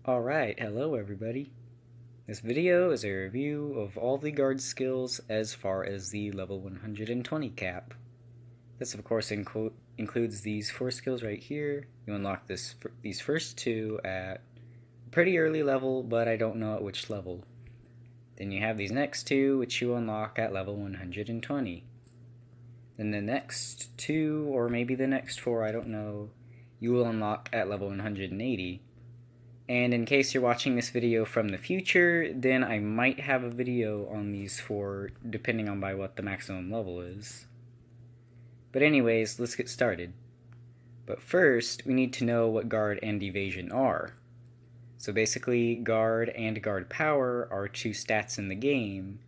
Alright, hello everybody. This video is a review of all the guard skills as far as the level 120 cap. This of course includes these 4 skills right here. You unlock these first 2 at a pretty early level, but I don't know at which level. Then you have these next 2 which you unlock at level 120. Then the next 2, or maybe the next 4, I don't know, you will unlock at level 180. And in case you're watching this video from the future, then I might have a video on these 4, depending on by what the maximum level is. But anyways, let's get started. But first, we need to know what guard and evasion are. So basically, guard and guard power are 2 stats in the game,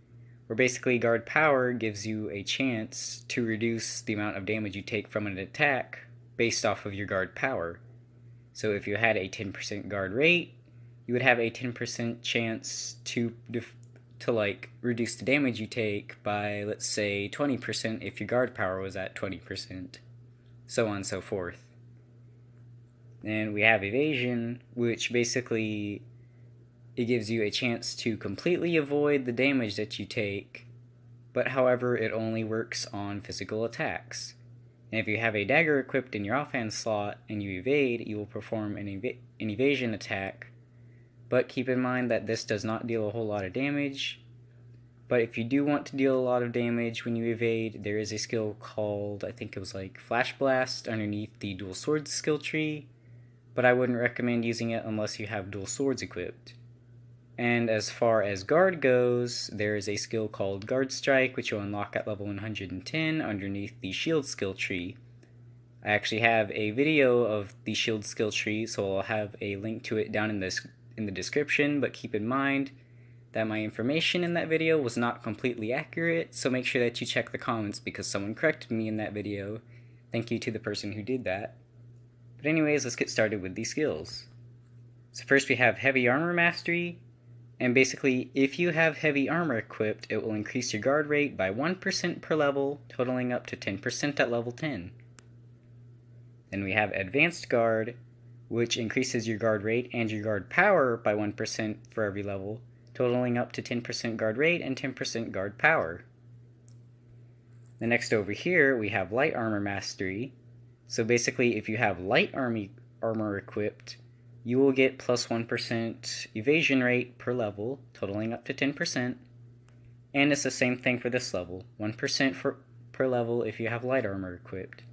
where basically guard power gives you a chance to reduce the amount of damage you take from an attack based off of your guard power. So if you had a 10% guard rate, you would have a 10% chance to reduce the damage you take by, let's say, 20% if your guard power was at 20%, so on and so forth. And we have evasion, which basically it gives you a chance to completely avoid the damage that you take, but however it only works on physical attacks. And if you have a dagger equipped in your offhand slot and you evade, you will perform an evasion attack. But keep in mind that this does not deal a whole lot of damage. But if you do want to deal a lot of damage when you evade, there is a skill called, I think it was like Flash Blast underneath the dual swords skill tree. But I wouldn't recommend using it unless you have dual swords equipped. And as far as guard goes, there is a skill called Guard Strike, which you'll unlock at level 110 underneath the shield skill tree. I actually have a video of the shield skill tree, so I'll have a link to it down in the description, but keep in mind that my information in that video was not completely accurate, so make sure that you check the comments because someone corrected me in that video. Thank you to the person who did that. But anyways, let's get started with these skills. So first we have Heavy Armor Mastery. And basically, if you have heavy armor equipped, it will increase your guard rate by 1% per level, totaling up to 10% at level 10. Then we have Advanced Guard, which increases your guard rate and your guard power by 1% for every level, totaling up to 10% guard rate and 10% guard power. The next over here, we have Light Armor Mastery. So basically, if you have light armor equipped, you will get plus 1% evasion rate per level, totaling up to 10%. And it's the same thing for this level, 1% per level if you have light armor equipped.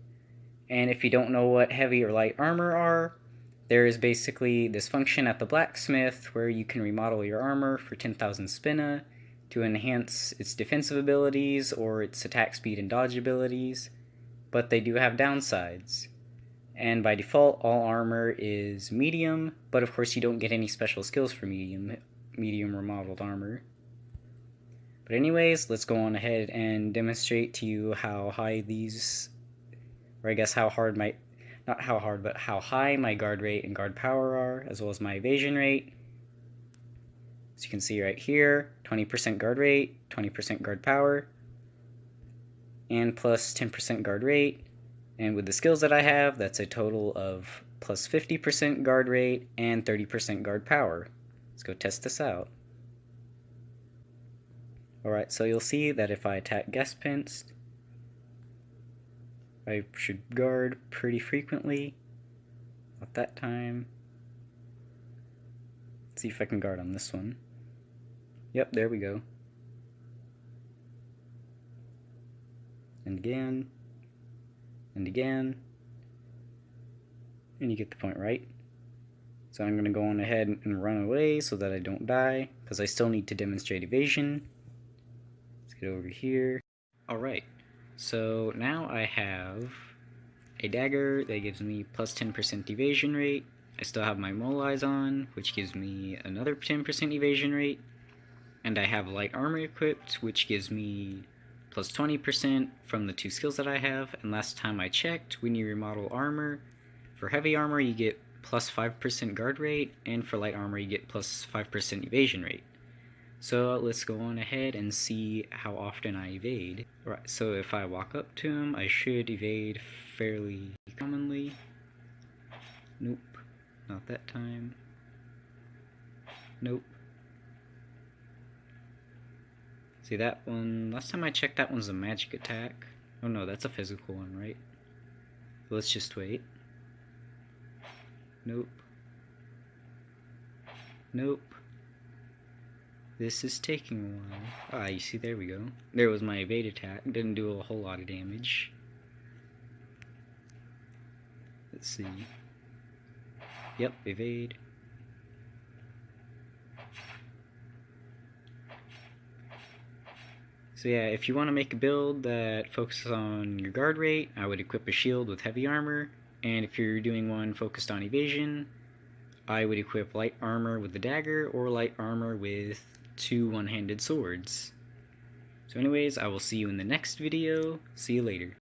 And if you don't know what heavy or light armor are, there is basically this function at the blacksmith where you can remodel your armor for 10,000 spina to enhance its defensive abilities or its attack speed and dodge abilities, but they do have downsides. And by default, all armor is medium, but of course you don't get any special skills for medium remodeled armor. But anyways, let's go on ahead and demonstrate to you how high these, or I guess how hard my, not how hard, but how high my guard rate and guard power are, as well as my evasion rate. As you can see right here, 20% guard rate, 20% guard power, and plus 10% guard rate. And with the skills that I have, that's a total of plus 50% guard rate and 30% guard power. Let's go test this out. Alright, so you'll see that if I attack guest pinch, I should guard pretty frequently. Not that time. Let's see if I can guard on this one. Yep, there we go. And again. And again, and you get the point, right? So I'm going to go on ahead and run away so that I don't die, because I still need to demonstrate evasion. Let's get over here. Alright, so now I have a dagger that gives me plus 10% evasion rate. I still have my mole eyes on, which gives me another 10% evasion rate. And I have light armor equipped, which gives me plus 20% from the 2 skills that I have, and last time I checked, when you remodel armor, for heavy armor you get plus 5% guard rate, and for light armor you get plus 5% evasion rate. So let's go on ahead and see how often I evade. Right, so if I walk up to him, I should evade fairly commonly. Nope, not that time. Nope. See that one, last time I checked that one's a magic attack. Oh no, that's a physical one, right? Let's just wait. Nope. Nope. This is taking a while. Ah, you see, there we go. There was my evade attack. Didn't do a whole lot of damage. Let's see. Yep, evade. So yeah, if you want to make a build that focuses on your guard rate, I would equip a shield with heavy armor. And if you're doing one focused on evasion, I would equip light armor with the dagger or light armor with 2 one-handed swords. So anyways, I will see you in the next video. See you later.